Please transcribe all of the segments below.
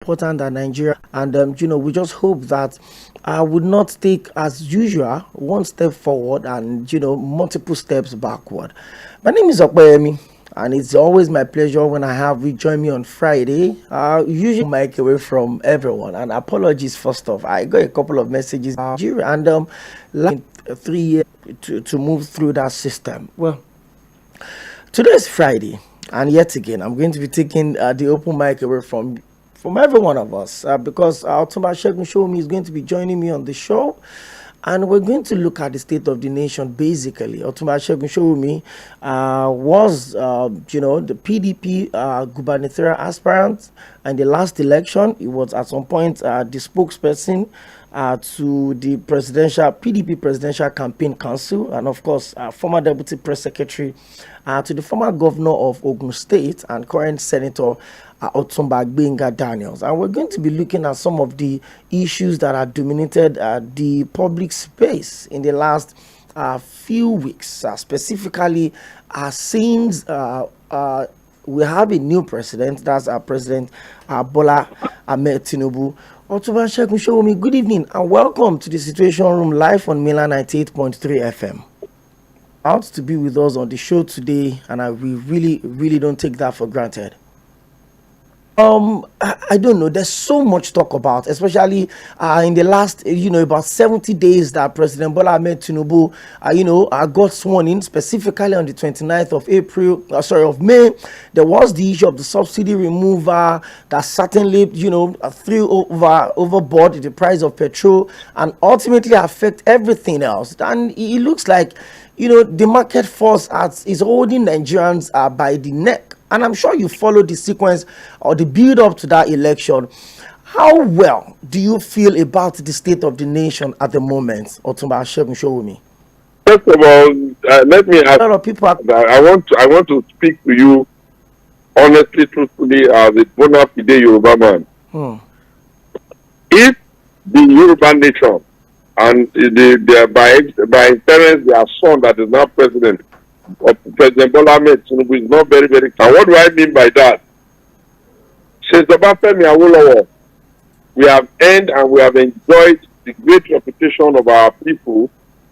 important than Nigeria. And, we just hope that I would not take, as usual, one step forward and, multiple steps backward. My name is Opeyemi. And it's always my pleasure when I have you join me on Friday. Usually mic away from everyone. And apologies first off. I got a couple of messages and like 3 years to move through that system. Well, today is Friday, and yet again I'm going to be taking the open mic away from every one of us because Otunba Showunmi is going to be joining me on the show. And we're going to look at the state of the nation, basically. Otunba Showunmi was, the PDP gubernatorial aspirant. And the last election, he was at some point the spokesperson to the PDP Presidential Campaign Council. And, of course, former Deputy Press Secretary to the former governor of Ogun State and current Senator Otunba Daniels. And we're going to be looking at some of the issues that have dominated the public space in the last few weeks, specifically since we have a new president, that's our President Bola Ahmed Tinubu. Otunba Showunmi, good evening and welcome to the Situation Room live on Milan 98.3 FM. Out to be with us on the show today, and we really don't take that for granted. I don't know. There's so much talk about, especially in the last, about 70 days that President Bola Ahmed Tinubu, got sworn in, specifically on the 29th of May. There was the issue of the subsidy removal that certainly, threw overboard the price of petrol and ultimately affect everything else. And it looks like, the market force is holding Nigerians by the neck. And I'm sure you followed the sequence or the build up to that election. How well do you feel about the state of the nation at the moment, Otunba Showunmi? First of all, let me ask. A lot of people I want to speak to you honestly, truthfully, as a bona fide Yoruba man. If the Yoruba nation and by inference their son that is now president, President Bola Ahmed Tinubu, is not very, very clear. What do I mean by that? Since Obafemi Awolowo, we have earned and we have enjoyed the great reputation of our people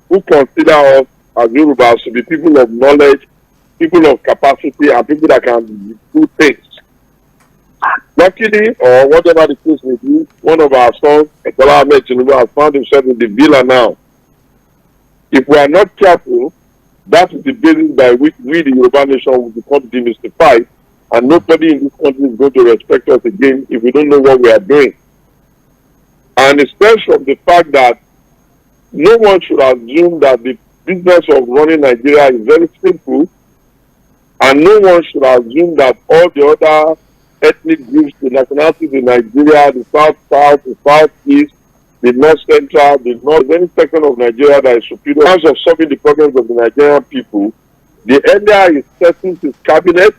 who consider us as Yorubas to be people of knowledge, people of capacity, and people that can do things. Luckily, or whatever the case may be, one of our sons, Bola Ahmed Tinubu, has found himself in the villa now. If we are not careful, that is the basis by which we, the Yoruba nation, will become demystified, and nobody in this country is going to respect us again if we don't know what we are doing. And it stems from the fact that no one should assume that the business of running Nigeria is very simple, and no one should assume that all the other ethnic groups, the nationalities in Nigeria, the South-South, the South-East, the North Central, the North, any section of Nigeria that is superior. In terms of solving the problems of the Nigerian people, the earlier he settles his cabinet,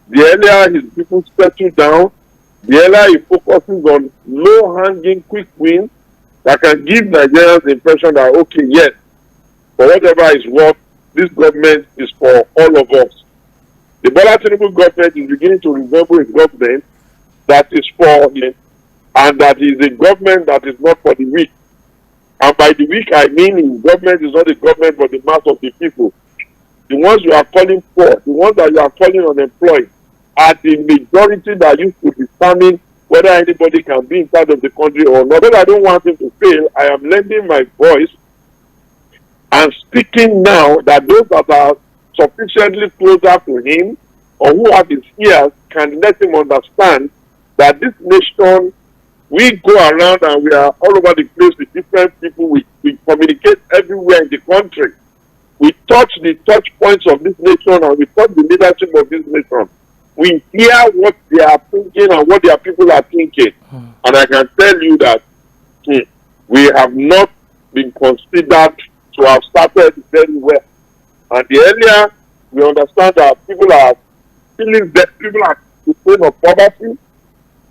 the earlier his people settle down, the earlier he focuses on low-hanging quick wins that can give Nigerians the impression that, okay, yes, for whatever is worth, this government is for all of us. The Bola Tinubu government is beginning to resemble a government that is for him, and that is a government that is not for the weak. And by the weak, I mean government is not the government but the mass of the people. The ones you are calling for, the ones that you are calling unemployed, are the majority that used to determine whether anybody can be in charge of the country or not. But I don't want him to fail. I am lending my voice and speaking now that those that are sufficiently closer to him or who have his ears can let him understand that this nation, we go around and we are all over the place with different people. We communicate everywhere in the country. We touch the touch points of this nation and we touch the leadership of this nation. We hear what they are thinking and what their people are thinking. And I can tell you that we have not been considered to have started very well. And the earlier we understand that people are feeling that people are the pain of poverty,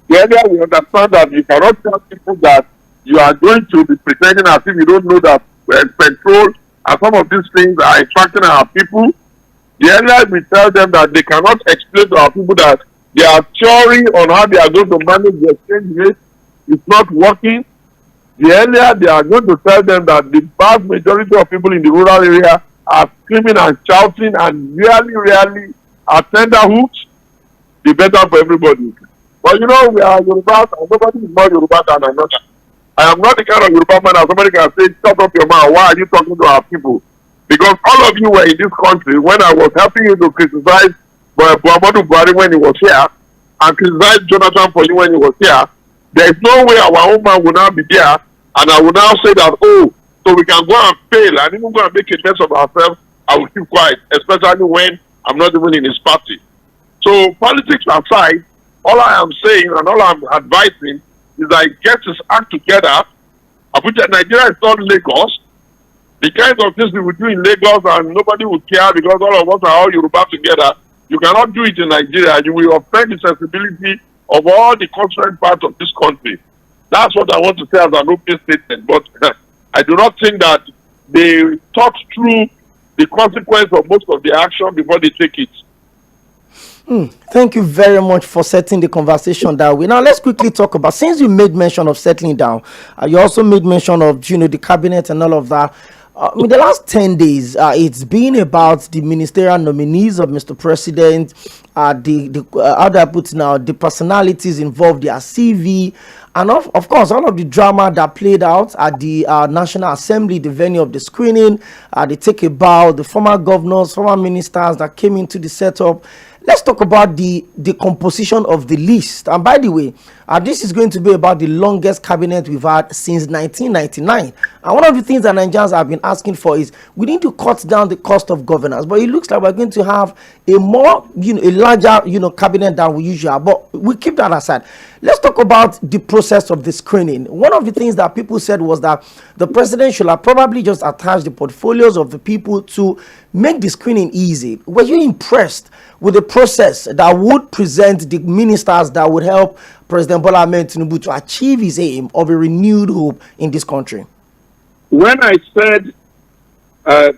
the earlier we understand that you cannot tell people that you are going to be pretending as if you don't know that petrol and some of these things are attracting our people. The earlier we tell them that they cannot explain to our people that Their theory on how they are going to manage the exchange rate is not working. The earlier they are going to tell them that the vast majority of people in the rural area are screaming and shouting and really are tender hooks, the better for everybody. But you know, we are Yoruba, and nobody is more Yoruba than another. I am not the kind of Yoruba man that somebody can say, shut up your mouth, why are you talking to our people? Because all of you were in this country when I was helping you to criticize Muhammadu Buhari when he was here, and criticize Jonathan for you when he was here. There is no way our own man will now be there, and I will now say that, oh, so we can go and fail and even go and make a mess of ourselves. I will keep quiet, especially when I'm not even in his party. So politics aside, all I am saying and all I'm advising is that he gets his act together. Abuja, Nigeria is not Lagos. The kind of things we would do in Lagos and nobody would care because all of us are all Yoruba together. You cannot do it in Nigeria. You will offend the sensibility of all the concerned parts of this country. That's what I want to say as an open statement. But I do not think that they thought through the consequence of most of their action before they take it. Thank you very much for setting the conversation that way. Now let's quickly talk about, since you made mention of settling down, you also made mention of the cabinet and all of that. In the last 10 days, it's been about the ministerial nominees of Mr. President, how do I put now, the personalities involved, their CV, and of course, all of the drama that played out at the National Assembly, the venue of the screening, the take a bow, the former governors, former ministers that came into the setup. Let's talk about the composition of the list. And by the way, this is going to be about the longest cabinet we've had since 1999. And one of the things that Nigerians have been asking for is we need to cut down the cost of governance. But it looks like we're going to have a more, a larger, cabinet than we usually have. But we keep that aside. Let's talk about the process of the screening. One of the things that people said was that the president should have probably just attached the portfolios of the people to make the screening easy. Were you impressed with the process that would present the ministers that would help President Bola Ahmed Tinubu to achieve his aim of a renewed hope in this country? When I said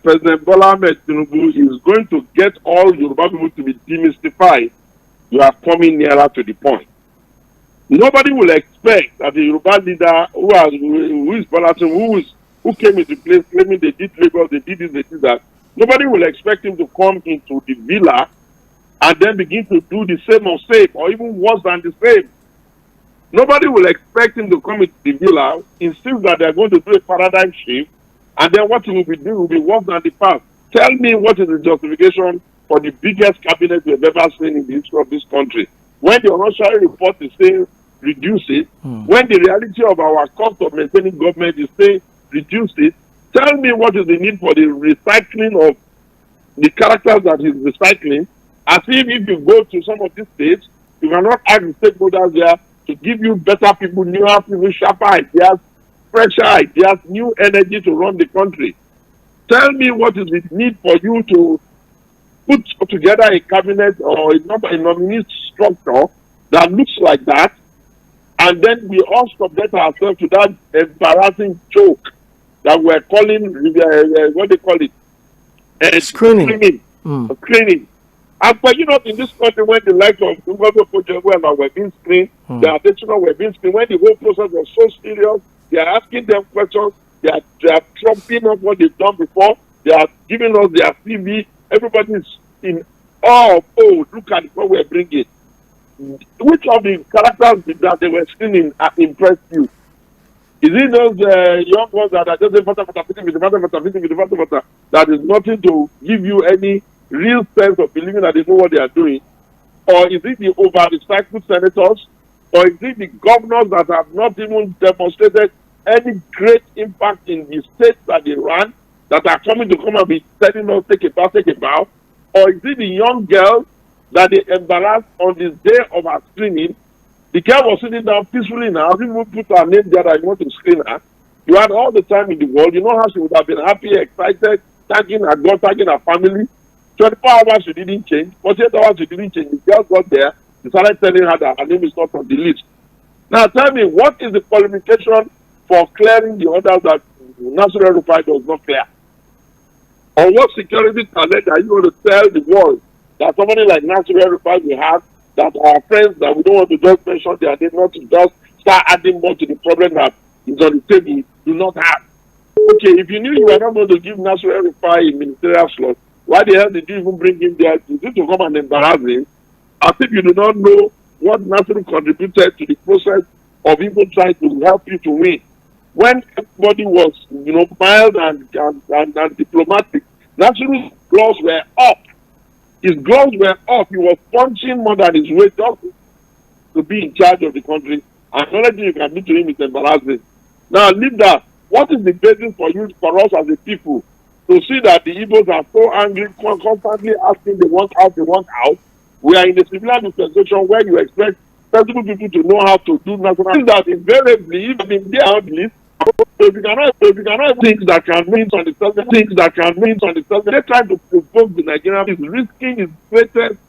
President Bola Ahmed Tinubu is going to get all Yoruba people to be demystified, you are coming nearer to the point. Nobody will expect that the Yoruba leader who is Bola Tinubu, who came into place claiming they did Lagos, they did this, they did that. Nobody will expect him to come into the villa and then begin to do the same or same, or even worse than the same. Nobody will expect him to come into the villa, insist that they are going to do a paradigm shift, and then what he will be doing will be worse than the past. Tell me what is the justification for the biggest cabinet we have ever seen in the history of this country. When the unofficial report is saying reduce it, when the reality of our cost of maintaining government is saying reduce it, tell me what is the need for the recycling of the characters that he's recycling. As if you go to some of these states, you cannot ask the stakeholders there to give you better people, newer people, sharper ideas, fresher ideas, new energy to run the country. Tell me what is the need for you to put together a cabinet or a nominee structure that looks like that, and then we all subject ourselves to that embarrassing joke that we're calling, what they call it? Screening. Screening. And but in this country, when the likes of Gubernatorial were being screened, the additional were being screened, when the whole process was so serious, they are asking them questions, they are trumping up what they've done before, they are giving us their CV, everybody is in awe of, oh, look at what we're bringing. Which of the characters that they were screening impressed you? Is it those young ones that are just that is nothing to give you any real sense of believing that they know what they are doing? Or is it the over-recycled senators? Or is it the governors that have not even demonstrated any great impact in the states that they run, that are coming and be telling us, take a bow? Or is it the young girls that they embarrassed on this day of our screening? The girl was sitting down peacefully now. People put her name there that you want to screen her. You had all the time in the world. You know how she would have been happy, excited, thanking her God, thanking her family. 24 hours she didn't change. 48 hours she didn't change. The girl got there. They started telling her that her name is not on the list. Now tell me, what is the qualification for clearing the orders that National Rufai does not clear? Or what security talent are you going to tell the world that somebody like National Rufai will have that our friends that we don't want to just mention their name, not to just start adding more to the problem that is on the table, do not have. Okay, if you knew you were not going to give National Repair a ministerial slot, why the hell did you even bring him there? Is it to come and embarrass him? As if you do not know what National contributed to the process of even trying to help you to win. When everybody was, mild and diplomatic, National's gloves were up. His gloves were up. He was punching more than his weight up to be in charge of the country. And the only thing you can do to him is embarrassing. Now, leave that. What is the basis for us as a people to see that the Igbos are so angry, constantly asking they want out, they want out? We are in a civilian dispensation where you expect sensible people to know how to do national things that invariably, even they are on the list. If you cannot things that can mean on the surface, they try to provoke the Nigerian is risking his greatest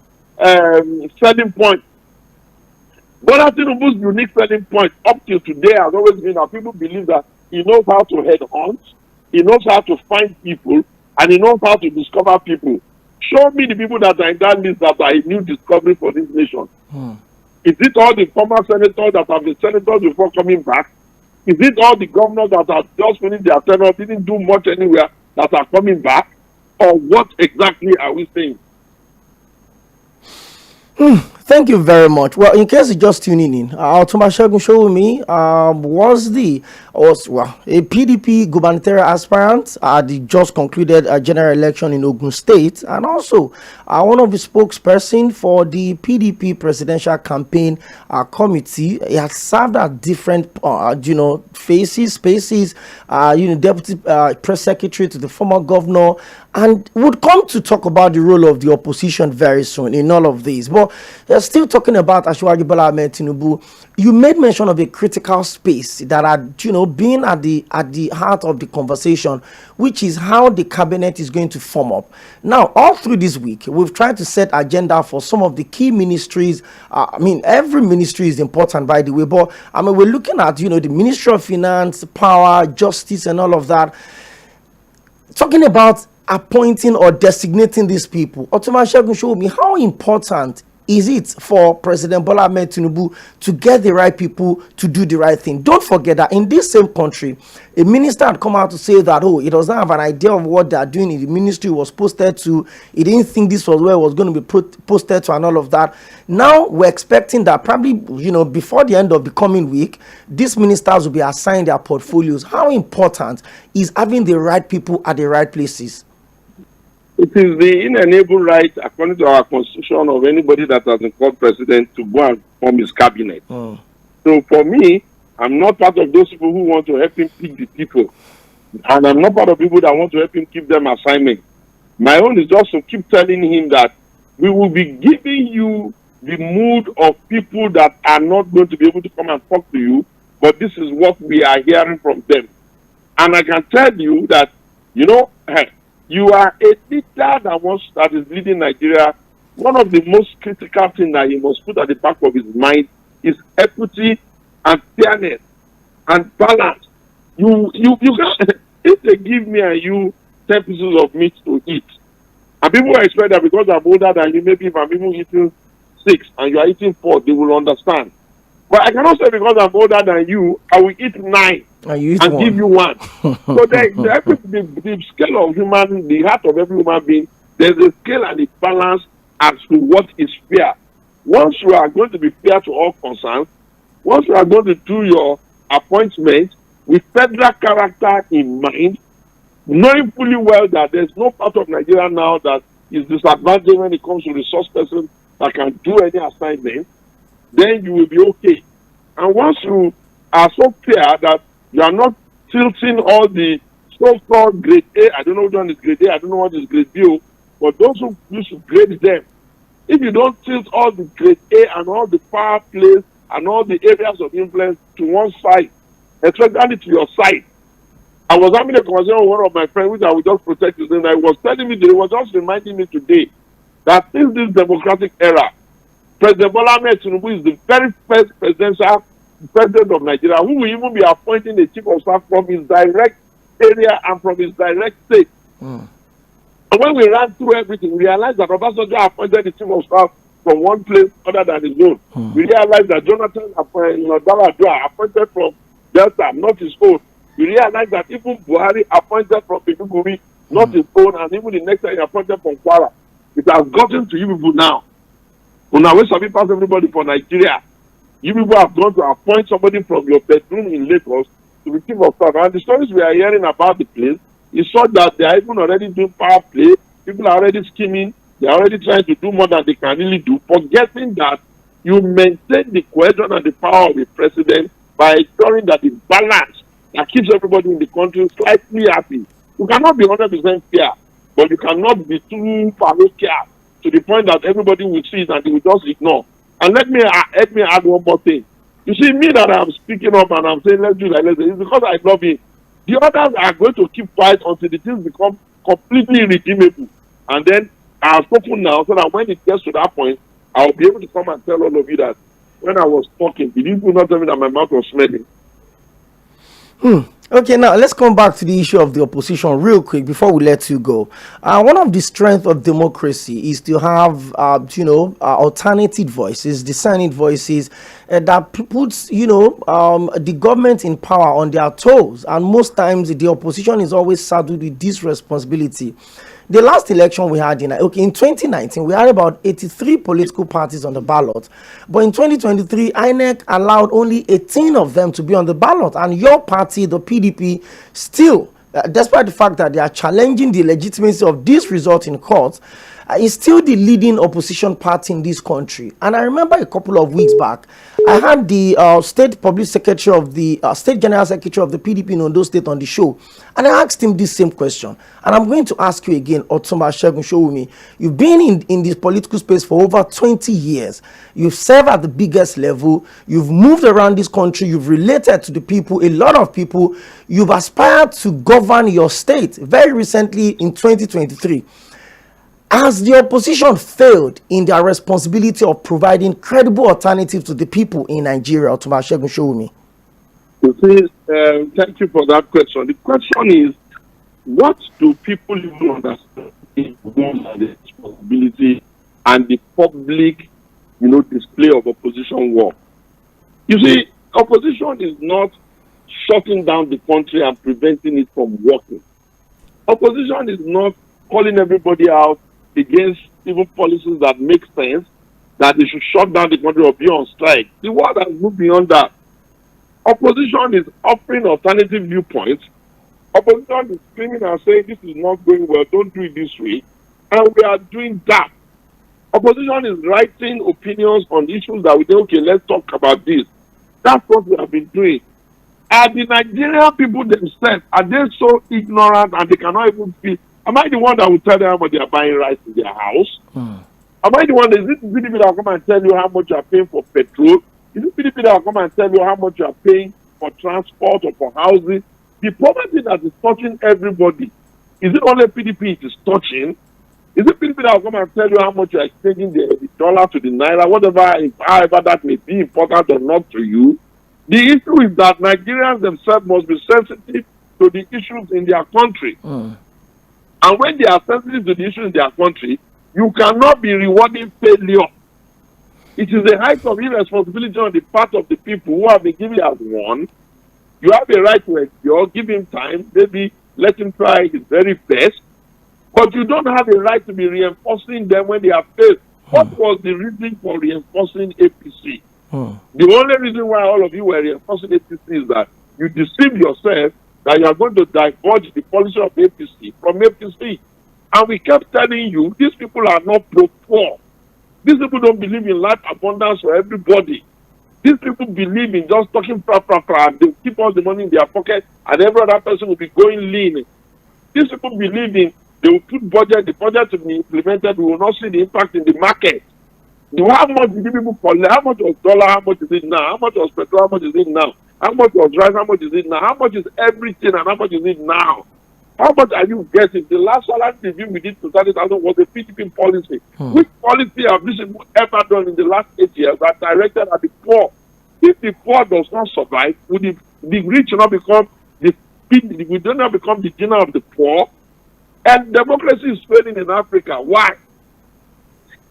selling point. Bola Tinubu's unique selling point up till today has always been that people believe that he knows how to head hunt, he knows how to find people, and he knows how to discover people. Show me the people that are in that list that are a new discovery for this nation. Is it all the former senators that have been senators before coming back? Is it all the governors that have just finished their tenure, didn't do much anywhere, that are coming back? Or what exactly are we saying? Thank you very much. Well, in case you're just tuning in, Otunba Showunmi was a PDP gubernatorial aspirant at the just concluded general election in Ogun State, and also one of the spokesperson for the PDP presidential campaign committee. He has served at different, spaces, deputy press secretary to the former governor, and would come to talk about the role of the opposition very soon in all of this. But still talking about Asiwaju Bola Ahmed Tinubu, you made mention of a critical space that had, been at the heart of the conversation, which is how the cabinet is going to form up. Now, all through this week, we've tried to set agenda for some of the key ministries. Every ministry is important, by the way, but we're looking at, the Ministry of Finance, Power, Justice, and all of that. Talking about appointing or designating these people, Otunba Showunmi, how important is it for President Bola Ahmed Tinubu to get the right people to do the right thing? Don't forget that in this same country, a minister had come out to say that, he doesn't have an idea of what they are doing in the ministry was posted to. He didn't think this was where it was going to be posted to and all of that. Now we're expecting that probably, before the end of the coming week, these ministers will be assigned their portfolios. How important is having the right people at the right places? It is the inalienable right, according to our constitution, of anybody that has been called president to go and form his cabinet. So for me, I'm not part of those people who want to help him pick the people. And I'm not part of people that want to help him keep them assignment. My own is just to keep telling him that we will be giving you the mood of people that are not going to be able to come and talk to you, but this is what we are hearing from them. And I can tell you that, you are a leader that is leading Nigeria. One of the most critical things that he must put at the back of his mind is equity and fairness and balance. You can't, if they give me and you 10 pieces of meat to eat, and people expect that because I'm older than you, maybe if I'm even eating 6 and you are eating 4, they will understand. But I cannot say because I'm older than you, I will eat 9 and give you 1. So the scale of the heart of every human being, there's a scale and a balance as to what is fair. Once you are going to be fair to all concerned, once you are going to do your appointment with federal character in mind, knowing fully well that there's no part of Nigeria now that is disadvantaged when it comes to resource person that can do any assignment, then you will be okay. And once you are so clear that you are not tilting all the so-called grade A, I don't know which one is grade A, I don't know what is grade B, but those who used to grade them, if you don't tilt all the grade A and all the power plays and all the areas of influence to one side, especially to your side. I was having a conversation with one of my friends, which I will just protect his name. I was telling me, they was just reminding me today that since this democratic era, President Bola Ahmed Tinubu is the very first president of Nigeria who will even be appointing a chief of staff from his direct area and from his direct state. And when we ran through everything, we realized that Obasanjo appointed the chief of staff from one place other than his own. We realize that Jonathan Daladua appointed from Delta, not his own. We realize that even Buhari appointed from Maiduguri, not his own, and even the next time he appointed from Kwara. It has gotten to you people now. Now, when some people pass everybody for Nigeria, you people have gone to appoint somebody from your bedroom in Lagos to be chief of staff. And the stories we are hearing about the place is such that they are even already doing power play. People are already scheming. They are already trying to do more than they can really do, forgetting that you maintain the cohesion and the power of the president by ensuring that the balance that keeps everybody in the country slightly happy. You cannot be 100% fair, but you cannot be too parochial to the point that everybody will see it and they will just ignore. And let me add one more thing. You see, me that I'm speaking up and I'm saying let's do like it's because I love him. The others are going to keep quiet until the things become completely irredeemable. And then I have spoken now so that when it gets to that point, I'll be able to come and tell all of you that when I was talking, did you not tell me that my mouth was smelling? Okay, now let's come back to the issue of the opposition real quick before we let you go. One of the strengths of democracy is to have, alternative voices, dissenting voices that puts, the government in power on their toes. And most times the opposition is always saddled with this responsibility. The last election we had in 2019, we had about 83 political parties on the ballot. But in 2023, INEC allowed only 18 of them to be on the ballot. And your party, the PDP, still, despite the fact that they are challenging the legitimacy of this result in court, is still the leading opposition party in this country. And I remember a couple of weeks back, I had the state public secretary of the state general secretary of the PDP in Ondo State on the show, and I asked him this same question. And I'm going to ask you again, Otunba, Segun, Showunmi. You've been in this political space for over 20 years. You've served at the biggest level. You've moved around this country. You've related to the people, a lot of people. You've aspired to govern your state very recently in 2023. Has the opposition failed in their responsibility of providing credible alternatives to the people in Nigeria? Otunba, Segun, Showunmi. You see, thank you for that question. The question is, what do people even understand in the responsibility and the public, display of opposition work? You see, opposition is not shutting down the country and preventing it from working. Opposition is not calling everybody out against even policies that make sense, that they should shut down the country or be on strike. The world has moved beyond that. Opposition is offering alternative viewpoints. Opposition is screaming and saying this is not going well, don't do it this way. And we are doing that. Opposition is writing opinions on issues that we say, okay, let's talk about this. That's what we have been doing. And the Nigerian people themselves, are they so ignorant and they cannot even feel? Am I the one that will tell them how much they are buying rice in their house? Am I the one, is it PDP that will come and tell you how much you are paying for petrol? Is it PDP that will come and tell you how much you are paying for transport or for housing? The poverty that is touching everybody, is it only PDP it is touching? Is it PDP that will come and tell you how much you are exchanging the dollar to the naira, however that may be important or not to you? The issue is that Nigerians themselves must be sensitive to the issues in their country. And when they are sensitive to the issues in their country, you cannot be rewarding failure. It is a height of irresponsibility on the part of the people who have been given as one. You have a right to endure, give him time, maybe let him try his very best. But you don't have a right to be reinforcing them when they have failed. What was the reason for reinforcing APC? The only reason why all of you were reinforcing APC is that you deceived yourself that you are going to divulge the policy of APC from APC. And we kept telling you, these people are not pro-poor. These people don't believe in life abundance for everybody. These people believe in just talking and they keep all the money in their pocket and every other person will be going lean. These people believe in, they will put the budget to be implemented, we will not see the impact in the market. How much did people collect? How much was dollar? How much is it now? How much was petrol? How much is it now? How much was rice? How much is it now? How much is everything and how much is it now? How much are you getting? The last salary review we did to 30,000 was a PDP policy. Which policy have this ever done in the last 8 years that directed at the poor? If the poor does not survive, would the rich not become we do not become the dinner of the poor? And democracy is failing in Africa. Why?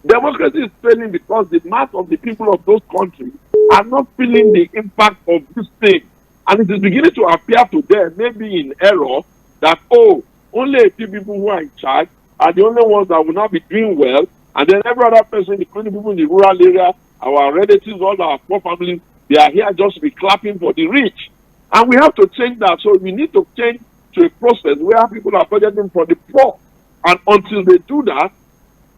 Democracy is failing because the mass of the people of those countries are not feeling the impact of this thing. And it is beginning to appear to them, maybe in error, that, oh, only a few people who are in charge are the only ones that will not be doing well. And then every other person, including people in the rural area, our relatives, all our poor families, they are here just to be clapping for the rich. And we have to change that. So we need to change to a process where people are budgeting for the poor. And until they do that,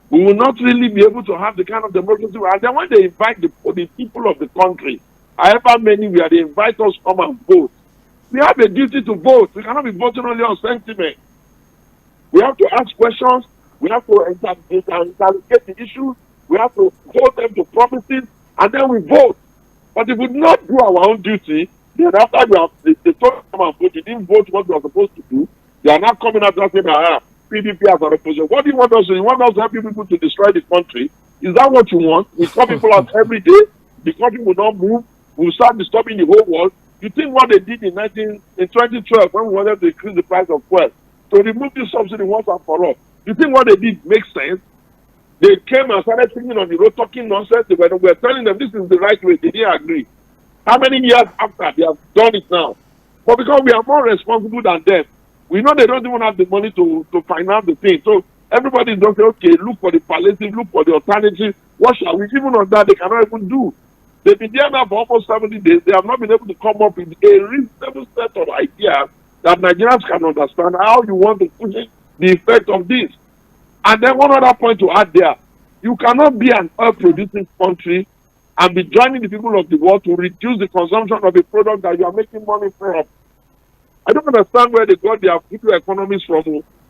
we will not really be able to have the kind of democracy. And then when they invite the people of the country, however many we are, they invite us to come and vote. We have a duty to vote. We cannot be voting only on sentiment. We have to ask questions. We have to interrogate the issues. We have to hold them to promises, and then we vote. But if we do not do our own duty, then after they told us to come and vote, they didn't vote what we are supposed to do. They are now coming out and saying, PDP as an opposition. What do you want us to do? You want us to help people to destroy the country? Is that what you want? We call people out every day. The country will not move. We will start disturbing the whole world. You think what they did in 2012 when we wanted to increase the price of fuel, to remove this subsidy once and for all? You think what they did makes sense? They came and started singing on the road, talking nonsense. We were telling them this is the right way. They didn't agree. How many years after they have done it now? But because we are more responsible than them, we know they don't even have the money to finance the thing. So everybody don't say, okay, look for the palliative, look for the alternative. What shall we? Even on that, they cannot even do. They've been there now for almost 70 days. They have not been able to come up with a reasonable set of ideas that Nigerians can understand how you want to push it, the effect of this. And then one other point to add there, you cannot be an oil-producing country and be joining the people of the world to reduce the consumption of a product that you are making money from. I don't understand where they got their people economies from.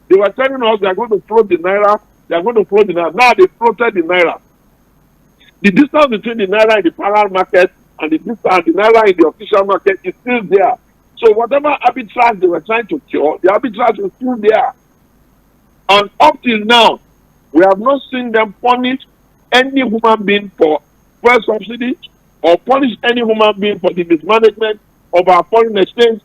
They were telling us they are going to float the naira, they are going to float the naira. Now they floated the naira. The distance between the naira in the parallel market and the naira in the official market is still there. So whatever arbitrage they were trying to cure, the arbitrage is still there. And up till now, we have not seen them punish any human being for fuel subsidy or punish any human being for the mismanagement of our foreign exchange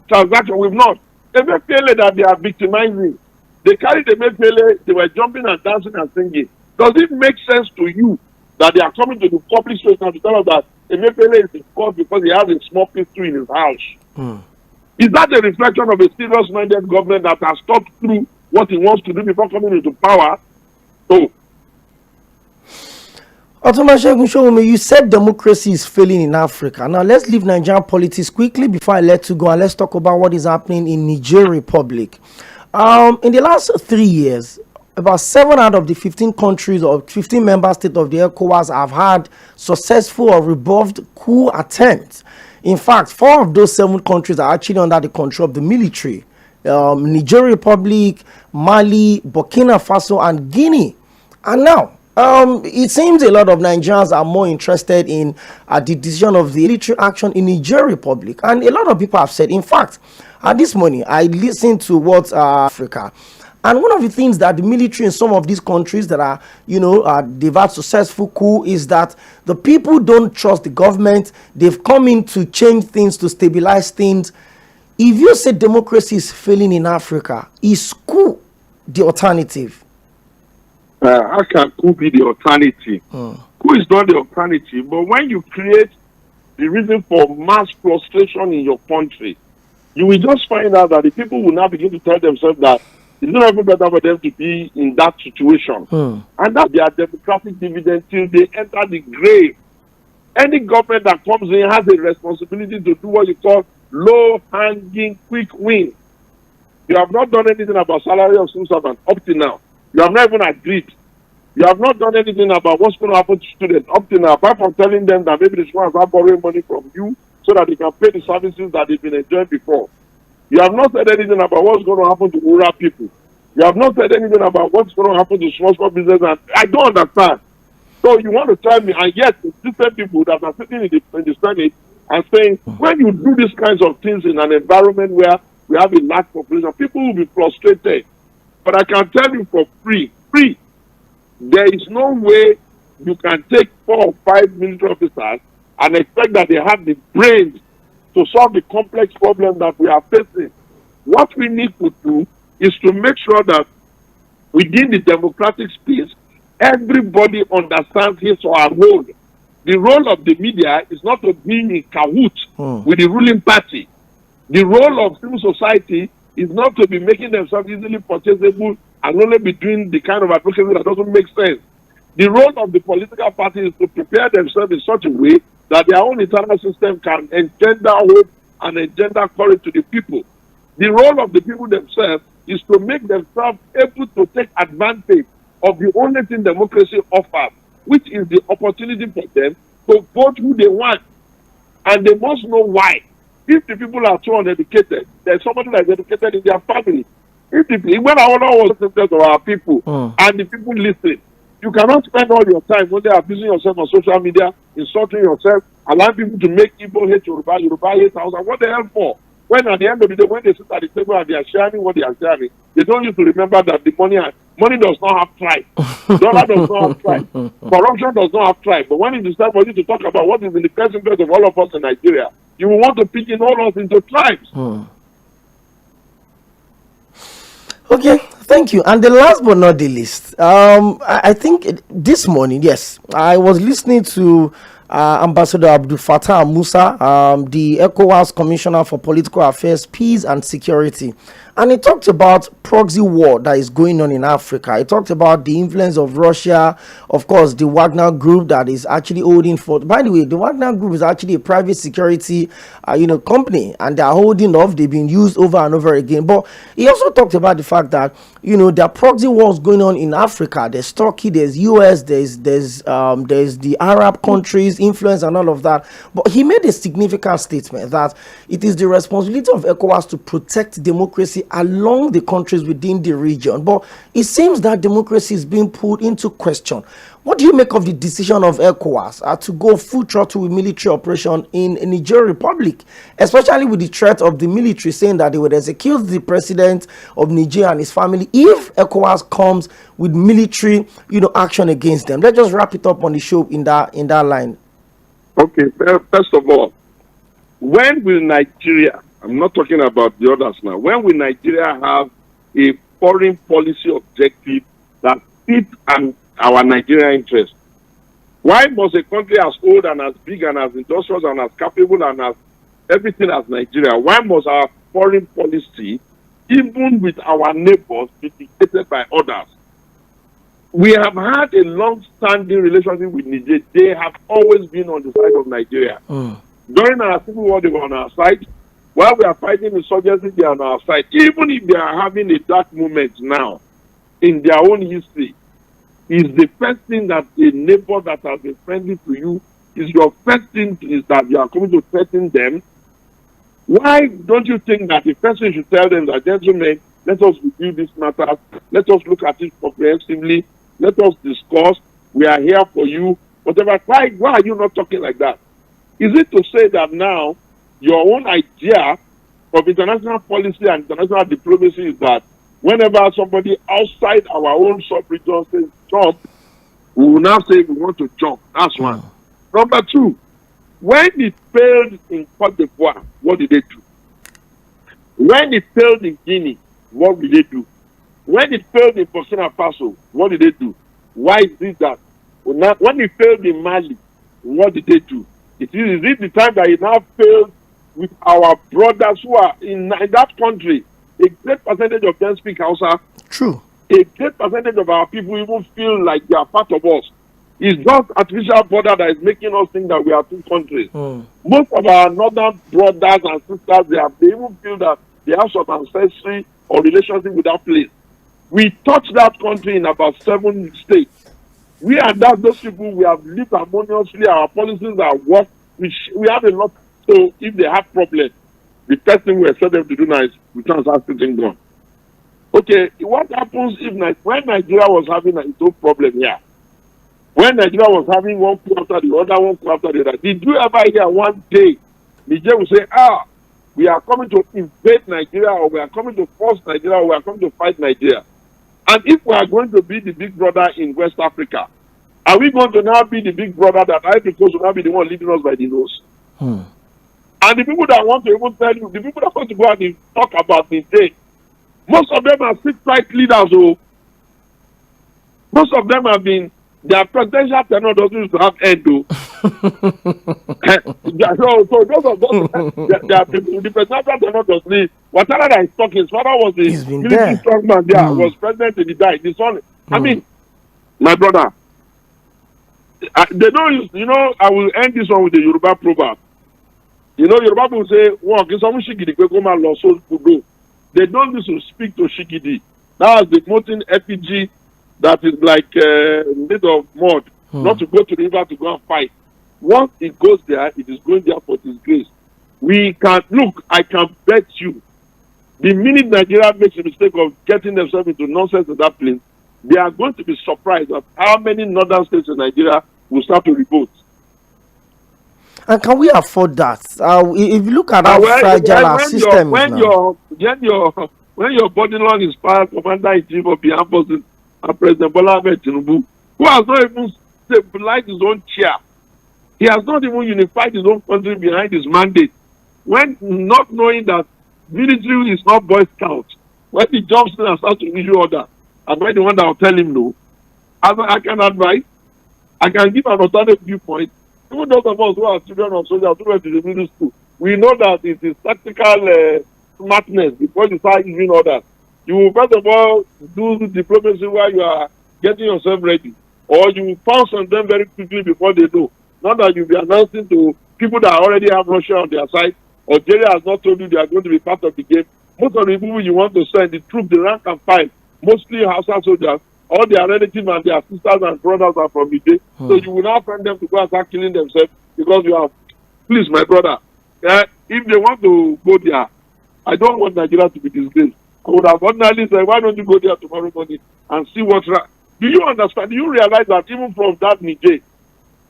transaction. We've not. The MFPLA that they are victimizing, they carried the MFPLA, they were jumping and dancing and singing. Does it make sense to you that they are coming to the public space now to tell us that MFPLA is in court because he has a small pistol in his house? Is that a reflection of a serious-minded government that has thought through what he wants to do before coming into power? So, Otunba Segun Showunmi, you said democracy is failing in Africa. Now let's leave Nigerian politics quickly before I let you go, and let's talk about what is happening in Niger Republic. In the last 3 years, about 7 out of the 15 countries or 15 member states of the ECOWAS have had successful or rebuffed coup attempts. In fact, 4 of those 7 countries are actually under the control of the military. Niger Republic, Mali, Burkina Faso, and Guinea. And now, it seems a lot of Nigerians are more interested in the decision of the military action in Niger Republic. And a lot of people have said, in fact, this morning, I listened to what Africa. And one of the things that the military in some of these countries that are, they've had successful coup is that the people don't trust the government. They've come in to change things, to stabilize things. If you say democracy is failing in Africa, is coup the alternative? How can coup be the alternative? Coup is not the alternative, but when you create the reason for mass frustration in your country, you will just find out that the people will now begin to tell themselves that it's not even better for them to be in that situation. And that their democratic dividend till they enter the grave. Any government that comes in has a responsibility to do what you call low-hanging quick win. You have not done anything about salary of civil servants up to now. You have not even agreed. You have not done anything about what's going to happen to students up to now, apart from telling them that maybe the students are borrowing money from you so that they can pay the services that they've been enjoying before. You have not said anything about what's going to happen to rural people. You have not said anything about what's going to happen to small business. And I don't understand. So you want to tell me, and yet the different people that are sitting in the Senate and saying, when you do these kinds of things in an environment where we have a large population, people will be frustrated. But I can tell you for free, there is no way you can take 4 or 5 military officers and expect that they have the brains to solve the complex problem that we are facing. What we need to do is to make sure that within the democratic space, Everybody understands his or her role. The role of the media is not to be in cahoots with the ruling party. The role of civil society is not to be making themselves easily purchasable and only be doing the kind of advocacy that doesn't make sense. The role of the political party is to prepare themselves in such a way that their own internal system can engender hope and engender courage to the people. The role of the people themselves is to make themselves able to take advantage of the only thing democracy offers, which is the opportunity for them to vote who they want. And they must know why. If the people are too uneducated, there's somebody that is educated in their family. When our was of our people and the people listen, you cannot spend all your time when they are abusing yourself on social media, insulting yourself, allowing people to make Igbo hate Yoruba, Yoruba hate Hausa. What the hell for? When at the end of the day, when they sit at the table and they are sharing what they are sharing, they don't need to remember that the money does not have tribe. Dollar does not have tribe. Corruption does not have tribe. But when it is time for you to talk about what is in the best interest of all of us in Nigeria, you will want to pigeonhole us into tribes. Okay, thank you. And the last but not the least, I think this morning, yes, I was listening to Ambassador Abdul Fattah Musa, the ECOWAS Commissioner for Political Affairs, Peace and Security. And he talked about proxy war that is going on in Africa. He talked about the influence of Russia, of course, the Wagner Group that is actually holding for. By the way, the Wagner Group is actually a private security, company, and they are holding off. They've been used over and over again. But he also talked about the fact that there are proxy wars going on in Africa. There's Turkey, there's US, there's the Arab countries, influence and all of that. But he made a significant statement that it is the responsibility of ECOWAS to protect democracy along the countries within the region. But it seems that democracy is being put into question. What do you make of the decision of ECOWAS to go full throttle with military operation in Niger Republic, especially with the threat of the military saying that they would execute the president of Niger and his family if ECOWAS comes with military, action against them? Let's just wrap it up on the show in that line. Okay, first of all, when will Nigeria, I'm not talking about the others now, when will Nigeria have a foreign policy objective that fits our Nigerian interest? Why must a country as old and as big and as industrious and as capable and as everything as Nigeria, why must our foreign policy, even with our neighbors, be dictated by others? We have had a long-standing relationship with Niger. They have always been on the side of Nigeria. During our civil war, they were on our side. While we are fighting insurgency, they are on our side. Even if they are having a dark moment now in their own history, is the first thing that a neighbor that has been friendly to you, is your first thing is that you are coming to threaten them. Why don't you think that the person should tell them that, gentlemen, let us review this matter, let us look at it comprehensively, let us discuss, we are here for you, whatever. Why are you not talking like that? Is it to say that now your own idea of international policy and international diplomacy is that whenever somebody outside our own sub-region says jump, we will now say we want to jump? That's one. Number two, when it failed in Cote d'Ivoire, what did they do? When it failed in Guinea, what did they do? When it failed in Burkina Faso, what did they do? Why is it that? When it failed in Mali, what did they do? Is it the time that it now failed with our brothers who are in that country? A great percentage of them speak Hausa. True. A great percentage of our people even feel like they are part of us. It's just artificial border that is making us think that we are two countries. Most of our northern brothers and sisters, they even feel that they have some ancestry or relationship with that place. We touched that country in about 7 states. We and those people, we have lived harmoniously. Our policies are worked. We have a lot. So if they have problems, the first thing we expect them to do now is return everything gone. Okay, what happens if when Nigeria was having its own problem here? When Nigeria was having one coup after the other, one coup after the other, did you ever hear one day Nigeria will say, we are coming to invade Nigeria, or we are coming to force Nigeria, or we are coming to fight Nigeria? And if we are going to be the big brother in West Africa, are we going to now be the big brother that I propose will now be the one leading us by the nose? And the people that want to even tell you, the people that want to go and talk about the day, most of them are sit-tight leaders. Most of them have been, their presidential tenure doesn't used to have end though. So those of those, the presidential tenure does need, whatever that is talking, his father was the He's been military there. strongman there, was president till he died. The son, I mean, my brother, they don't use, I will end this one with the Yoruba proverb. Yoruba people say, walk, it's almost shikidi, they don't used to speak to shikidi. That was the mountain effigy that is like made of mud, not to go to the river to go and fight. Once it goes there, it is going there for disgrace. We can, look, I can bet you, the minute Nigeria makes a mistake of getting themselves into nonsense in that place, they are going to be surprised at how many northern states in Nigeria will start to revolt. And can we afford that? If you look at how fragile our system is now. When your body long inspired Commander-in-Chief of the Armed Forces and President Bola Ahmed Tinubu, who has not even stabilized his own chair, he has not even unified his own country behind his mandate, when not knowing that military is not Boy Scout, when he jumps in and starts to issue order, I'm not the one that will tell him no. I can advise, I can give an alternative viewpoint. Even those of us who are children of soldiers who went to the middle school, we know that it is tactical smartness before you start issuing orders. You will first of all do diplomacy while you are getting yourself ready, or you will pounce on them very quickly before they know. Not that you'll be announcing to people that already have Russia on their side, or Algeria has not told you they are going to be part of the game. Most of the people you want to send, the troops, the rank and file, mostly Hausa soldiers, all their relatives and their sisters and brothers are from the day. So you will not find them to go and start killing themselves because you have, please, my brother, if they want to go there, I don't want Nigeria to be disgraced. I would have ordinarily said, why don't you go there tomorrow morning and see what's right? Do you understand? Do you realize that even from that Niger,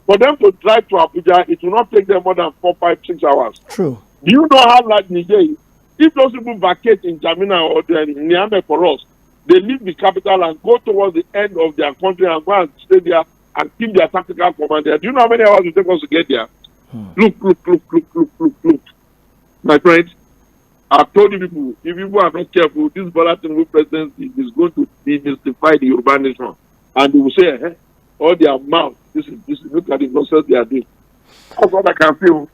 for them to drive to Abuja, it will not take them more than 4, 5, 6 hours. True. Do you know how large Niger is? If those people vacate in Jamina or in Niamey for us, they leave the capital and go towards the end of their country and go and stay there and keep their tactical command there. Do you know how many hours it take us to get there? Look. My friends, I've told you people, if people are not careful, this Bola Tinubu presidency is going to demystify the urban nation. And they will say, all their mouth, this is, look at the nonsense they are doing. That's what I can feel.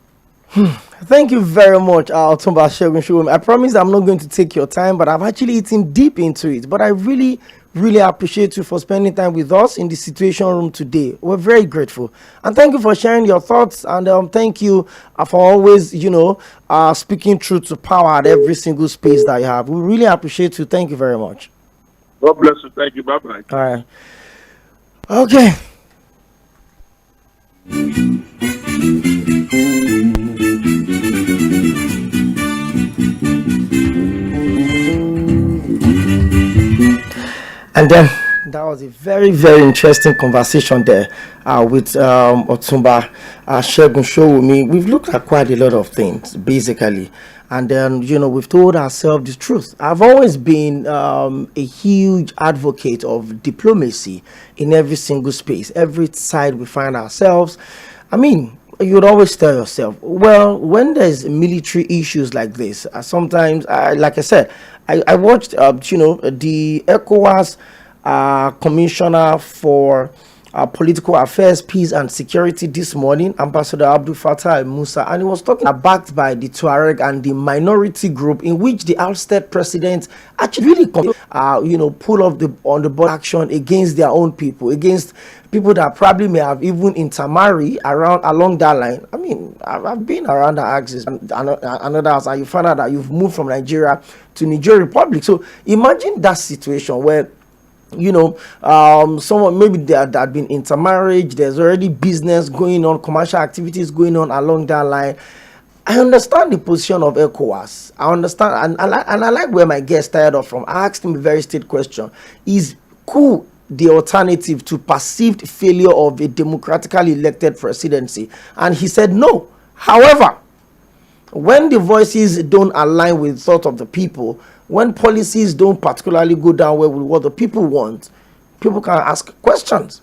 Thank you very much, Otunba Showunmi. I promise I'm not going to take your time, but I've actually eaten deep into it. But I really appreciate you for spending time with us in the Situation Room today. We're very grateful. And thank you for sharing your thoughts. And thank you for always, speaking truth to power at every single space that you have. We really appreciate you. Thank you very much. God bless you. Thank you. Bye-bye. All right. Okay. And then that was a very interesting conversation there with Otunba Showunmi. We've looked at quite a lot of things basically, and then we've told ourselves the truth. I've always been a huge advocate of diplomacy in every single space, every side we find ourselves. I mean, you would always tell yourself, well, when there's military issues like this, sometimes, like I said, I watched, the ECOWAS commissioner for political affairs, peace and security this morning, Ambassador Abdul Fattah Musa, and he was talking backed by the Tuareg and the minority group in which the ousted president actually really pull off on the board action against their own people, against people that probably may have even intermarried along that line. I mean, I've been around the axis and another house, and you find out that you've moved from Nigeria to Niger Republic. So imagine that situation where someone maybe that had been intermarriage, there's already business going on, commercial activities going on along that line. I understand the position of ECOWAS. I understand, and I like where my guest started off from. I asked him a very straight question: is coup the alternative to perceived failure of a democratically elected presidency? And he said no. However, when the voices don't align with thought of the people, when policies don't particularly go down well with what the people want, people can ask questions.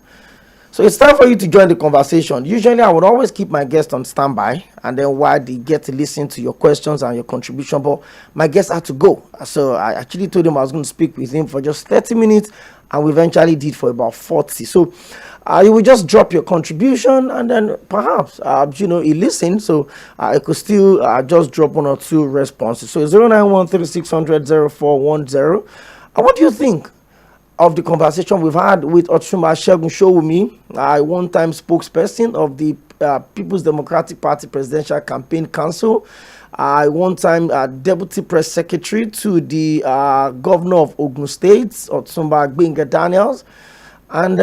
So it's time for you to join the conversation. Usually, I would always keep my guest on standby, and then while they get to listen to your questions and your contribution, but my guest had to go. So I actually told him I was going to speak with him for just 30 minutes, and we eventually did for about 40. So you will just drop your contribution, and then perhaps, he listened, so I could still just drop 1 or 2 responses. So 09136000410. What do you think of the conversation we've had with Otunba Showunmi, one-time spokesperson of the People's Democratic Party Presidential Campaign Council, one-time Deputy Press Secretary to the Governor of Ogun State, Otunba Daniels, and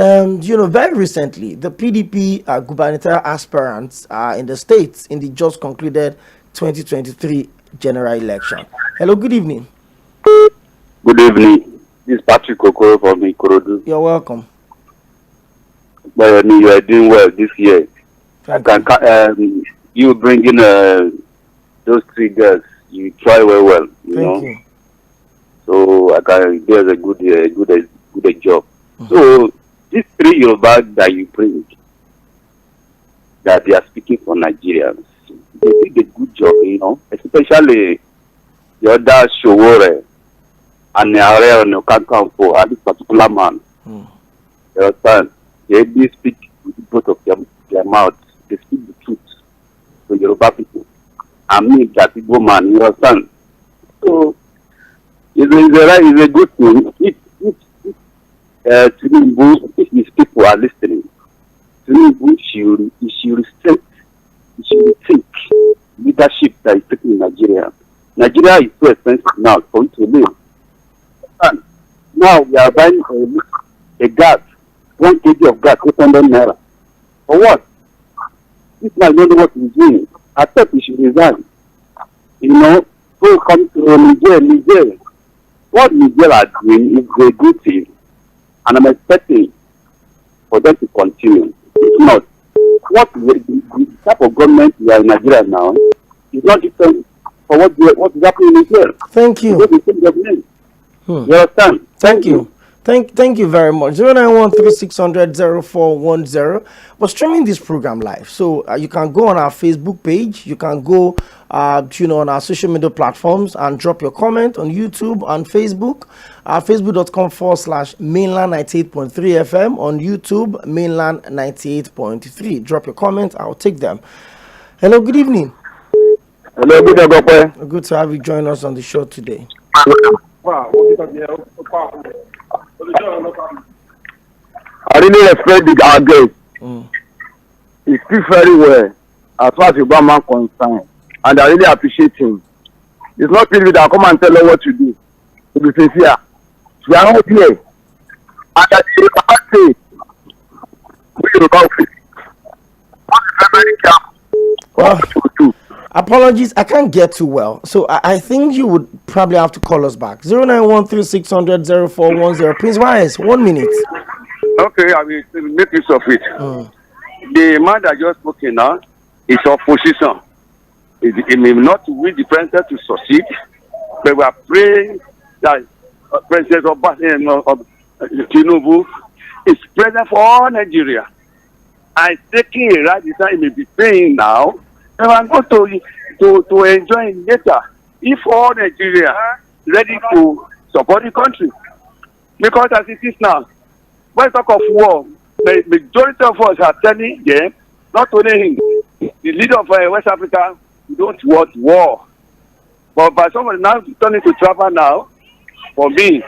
very recently, the PDP Gubernatorial Aspirant in the states in the just concluded 2023 general election. Hello, good evening. Good evening. This is Patrick Okoro from Ikorodu. You're welcome. But you are doing well this year. You bring in those 3 girls. You try well. Thank you. So I can there's a good job. Mm-hmm. So these 3 Yoruba that you bring, that they are speaking for Nigerians, they did a good job, especially the other Showore and the area on the for this particular man. You understand? They speak with both of their mouths. They speak the truth to Yoruba people. I mean that man, you understand? So it's a good thing. If his people are listening, Tinubu should respect, should think leadership that is taking in Nigeria. Nigeria is so expensive now for you to live. And now we are buying a gas, 1 kg of gas, 800 naira. For what? This man don't know what he's doing. I thought he should resign. Go come to Niger. What Niger are doing is a good thing. And I'm expecting for them to continue. If not, what the type of government we are in Nigeria now is not different for what is happening in Nigeria. Thank you. You understand? Thank you. Thank you very much. 09136000410. We're streaming this program live, so you can go on our Facebook page. You can go, on our social media platforms and drop your comment on YouTube and Facebook. Facebook.com/mainland 98.3 FM, on YouTube mainland 98.3. Drop your comments. I'll take them. Hello, good evening. Hello, good evening. Good to have you join us on the show today. I really respect our guest. He speaks very well as far as Yoruba man concerned, and I really appreciate him. It's not really that I come and tell her what to do. To be sincere, we are not here. And that you can't say we Yoruba face. Very careful. Well, apologies, I can't get too well. So I think you would probably have to call us back. 09136000410. Prince Wise, 1 minute. Okay, I will make use of it. The man that just spoken now is opposition. It may not win the president to succeed, but we are praying that President of Tinubu is president for all Nigeria. And taking a right decision, he may be paying now. And I'm going to enjoy it later if all Nigeria ready to support the country. Because as it is now, when talk of war, the majority of us are telling them, not only him, the leader of West Africa, we don't want war. But by someone now turning to travel now, for me,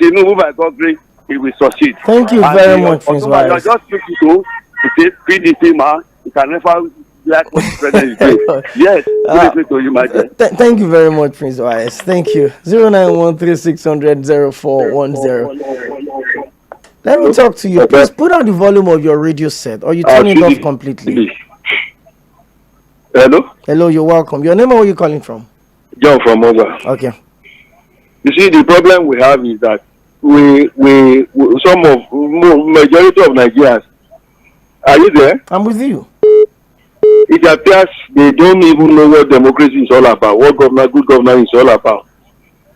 Tinubu by God grace, he will succeed. Thank you very much, Prince Wise. I just speak to say PDP man, you can never like what the president is doing. Yes, to you, my dear. Thank you very much, Prince Wise. Thank you. 09136000410. Let me talk to you. Please put down the volume of your radio set, or you turn it off completely. Hello? Hello, you're welcome. Your name or where are you calling from? John from Ogun. Okay. You see, the problem we have is that majority of Nigerians, are you there? I'm with you. It appears they don't even know what democracy is all about, what good governance is all about.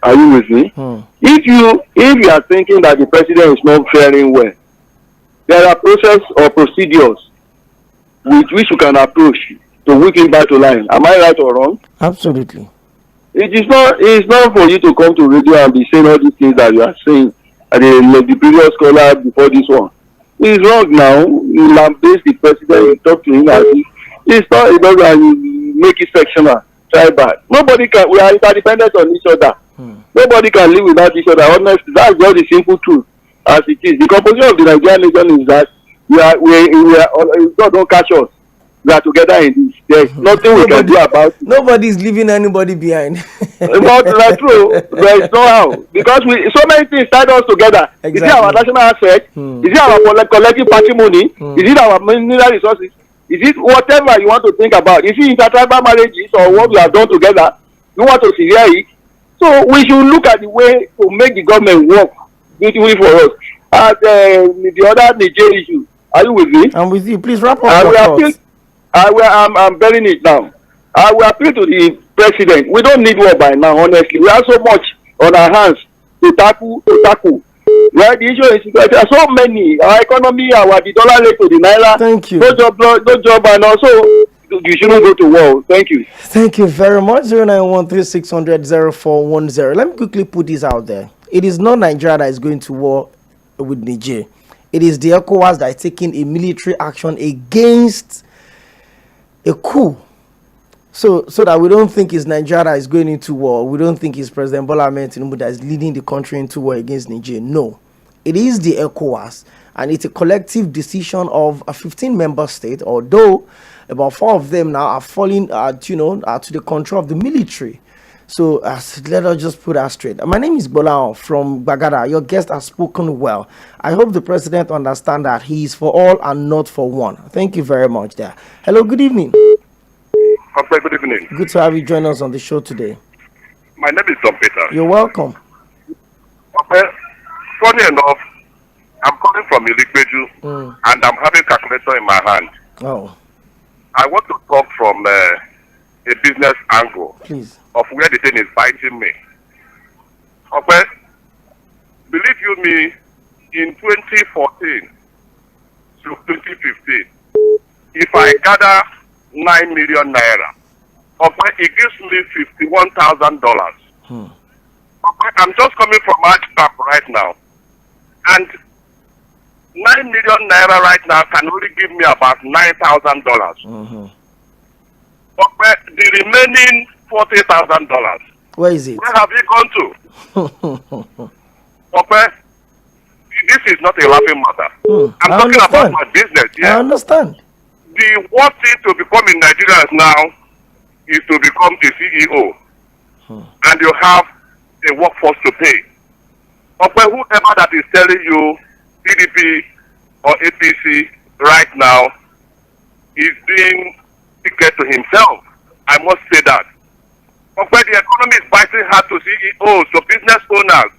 Are you with me? If you are thinking that the president is not faring well, there are process or procedures with which you can approach to whip him back to line. Am I right or wrong? Absolutely. It's not for you to come to radio and be saying all these things that you are saying, and the previous caller before this one. It's wrong now. You lambaste the president, you talk to him as if it's not enough that you make it sectional, tribal. Nobody can, we are interdependent on each other. Nobody can live without each other. Honestly, that's just the simple truth as it is. The composition of the Nigerian nation is that God don't catch us. We are together in this. There's nothing we can do about it. Nobody's leaving anybody behind. Not that's true. There is no how. Because so many things tie us together. Exactly. Is it our national asset? Is it our collective patrimony? Is it our mineral resources? Is it whatever you want to think about? Is it intertribal marriages or what we have done together? You want to severe it? So we should look at the way to make the government work beautifully for us. And the other Niger issue. Are you with me? I'm with you. Please wrap up your thoughts. I'm burying it now. I will appeal to the president. We don't need war by now, honestly. We have so much on our hands to tackle. Right? The issue is there are so many. Our economy, the dollar rate to the naira. Thank you. No job, and also you shouldn't go to war. Thank you. Thank you very much. 0913-600-0410. Let me quickly put this out there. It is not Nigeria that is going to war with Niger. It is the ECOWAS that is taking a military action against a coup. So that we don't think it's Nigeria that is going into war. We don't think it's President Bola Ahmed Tinubu that is leading the country into war against Niger. No. It is the ECOWAS, and it's a collective decision of a 15-member state, although about 4 of them now are falling to the control of the military. So let us just put that straight. My name is Bola from Bagada. Your guest has spoken well. I hope the president understands that he is for all and not for one. Thank you very much there. Hello, good evening. Okay, good evening. Good to have you join us on the show today. My name is Don Peter. You're welcome. Okay, funny enough, I'm calling from Ilikpeju, and I'm having a calculator in my hand. Oh. I want to talk from a business angle. Please. Of where the thing is biting me. Okay? Believe you me, in 2014 to 2015, if I gather 9 million naira, okay, it gives me $51,000. Okay, I'm just coming from Aspirant right now. And 9 million naira right now can only give me about $9,000. Okay, the remaining $40,000. Where is it? Where have you gone to? Okay, this is not a laughing matter. I'm talking about my business. Yeah, I understand. The worst thing to become in Nigeria now is to become a CEO, and you have a workforce to pay. Okay, whoever that is telling you PDP or APC right now is being wicked to himself. I must say that. Okay, the economy is biting hard to CEOs, to business owners.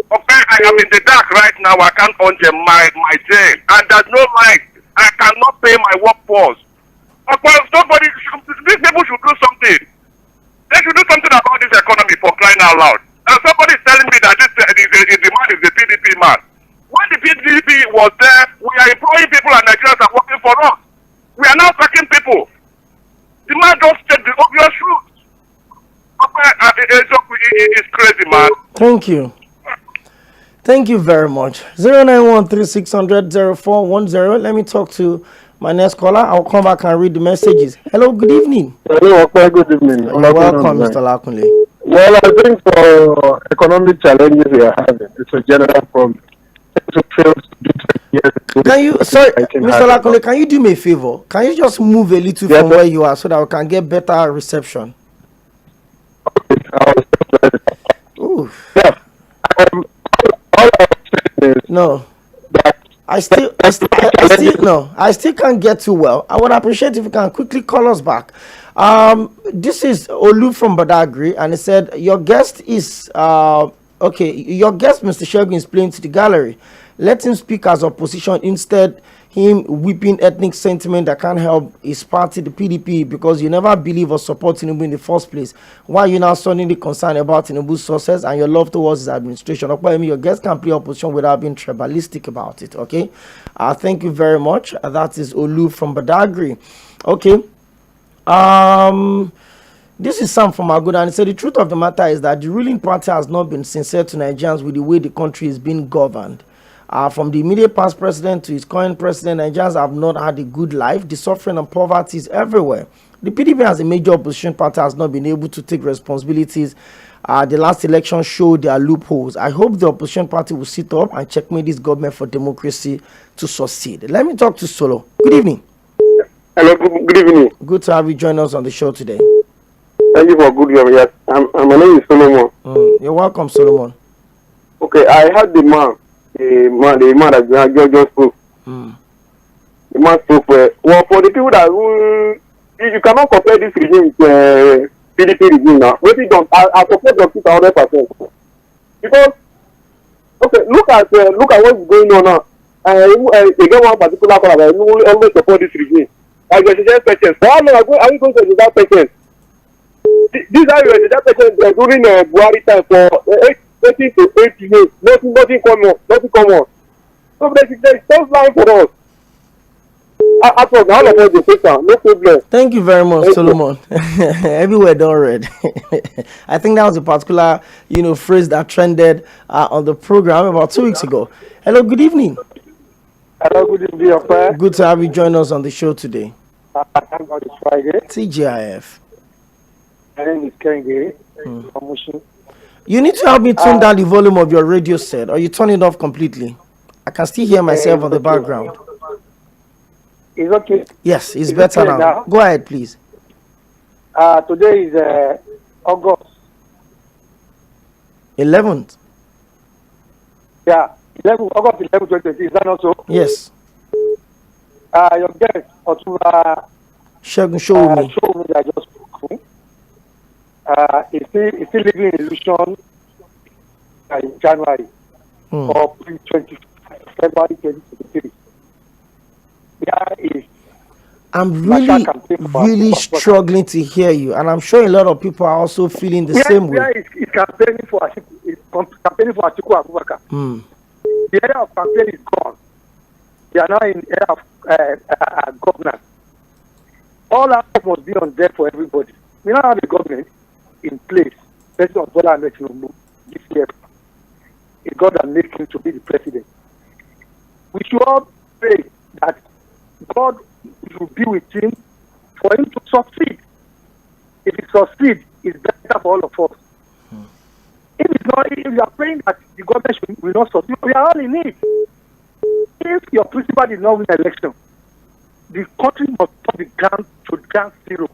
Okay, I am in the dark right now. I can't earn my jail, and there's no light. I cannot pay my workforce. Okay, these people should do something. They should do something about this economy, for crying out loud. And somebody is telling me that the man is the PDP man. When the PDP was there, we are employing people and Nigerians are working for us. We are now tracking people. The man just said the obvious truth. Okay, it's crazy, man. Thank you. Thank you very much. 0913-600-0410. Let me talk to my next caller. I'll come back and read the messages. Hello, good evening. Hello, good evening. You're welcome, Mr. Lakunle. Well, I think for economic challenges we are having, it's a general problem. Can you, sorry, Mr. Lakunle, can you do me a favor? Can you just move a little from where you are so that we can get better reception? Ooh. Yeah. No. I still can't get too well. I would appreciate if you can quickly call us back. This is Olu from Badagry, and he said your guest is okay. Your guest, Mr. Segun, is playing to the gallery. Let him speak as opposition instead. him whipping ethnic sentiment that can't help his party, the PDP, because you never believe or support Tinubu in the first place. Why are you now suddenly concerned about Tinubu's success and your love towards his administration? Opeyemi, your guest can play opposition without being tribalistic about it, okay? Thank you very much. That is Olu from Badagry. Okay. This is Sam from Agoda, and he said the truth of the matter is that the ruling party has not been sincere to Nigerians with the way the country is being governed. From the immediate past president to his current president, Nigerians have not had a good life. The suffering and poverty is everywhere. The PDP as a major opposition party has not been able to take responsibilities. The last election showed their loopholes. I hope the opposition party will sit up and checkmate this government for democracy to succeed. Let me talk to Solo. Good evening. Hello, good evening. Good to have you join us on the show today. Thank you for good evening. Yes, my name is Solomon. You're welcome, Solomon. Okay, I heard the man that just spoke. The man spoke well for the people that you cannot compare this regime with PDP regime now. What you don't, I support your 100%. Because okay, look at what's going on now. They get one particular color that will always support this regime. Like the patients. For how long are you going to exercise patience? These are the patients during Buhari time for 18 to 8 years. Nothing come on. So there's just line for us. After all of us, no problem. Thank you very much, Solomon. Everywhere done read. I think that was a particular, phrase that trended on the program about 2 weeks ago. Hello, good evening. Hello, good evening, Opa. Good to have you join us on the show today. Thank God it's Friday. TGIF. My name is Kenge. Promotion. You need to help me tune down the volume of your radio set, or you turn it off completely. I can still hear myself on the background. It's okay. Yes, it's better okay now. Go ahead, please. Today is August 11th. Yeah, August 11, 2020. Is that not so? Yes. Your guest, Otunba, Showunmi. Showunmi that just spoke. Is still living in illusion in January or 20 February 2023. I'm really struggling to hear you, and I'm sure a lot of people are also feeling the same way. It's campaigning for Atiku Abubakar. The area of campaign is gone. They are now in the area of governance. All that must be on there for everybody. We now have a government in place based on Bola Ahmed Tinubu this year. A God that made him to be the president. We should all pray that God will be with him for him to succeed. If he succeeds, it's better for all of us. If it's not, if you are praying that the government will not succeed, we are all in it. If your principal did not win the election, the country must not be ground to ground zero.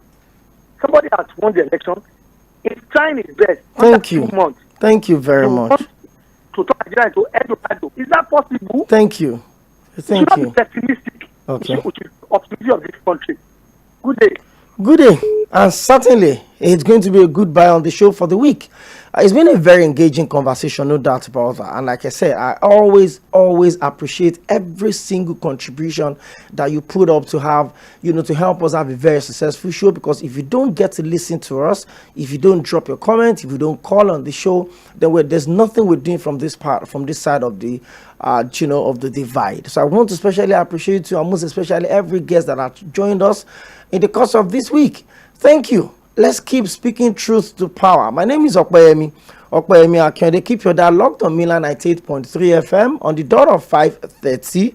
Somebody has won the election. He's trying his best. Thank you. Thank you very much. To turn Nigeria into Edo. Is that possible? Thank you. Thank you. Should not be pessimistic. Okay. Which is opportunity of this country. Good day. Good day. And certainly, it's going to be a goodbye on the show for the week. It's been a very engaging conversation, no doubt about that. And like I said, I always appreciate every single contribution that you put up to have, to help us have a very successful show. Because if you don't get to listen to us, if you don't drop your comment, if you don't call on the show, then there's nothing we're doing from this side of the, of the divide. So I want to especially appreciate you, and most especially every guest that has joined us in the course of this week. Thank you. Let's keep speaking truth to power. My name is Opeyemi Akinyode. Keep your dial locked on Milan 98.3 FM on the dot of 5:30.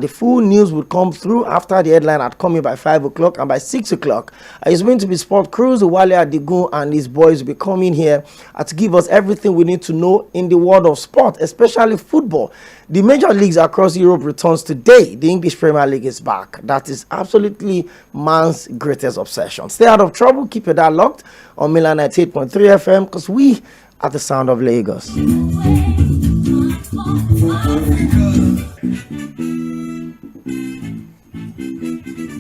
The full news will come through after the headline had come in by 5 o'clock, and by 6 o'clock. It's going to be Sport Cruise. Wale Adigun and his boys will be coming here to give us everything we need to know in the world of sport, especially football. The major leagues across Europe returns today. The English Premier League is back. That is absolutely man's greatest obsession. Stay out of trouble. Keep your dial locked on Milan 98.3 FM, because we are the sound of Lagos.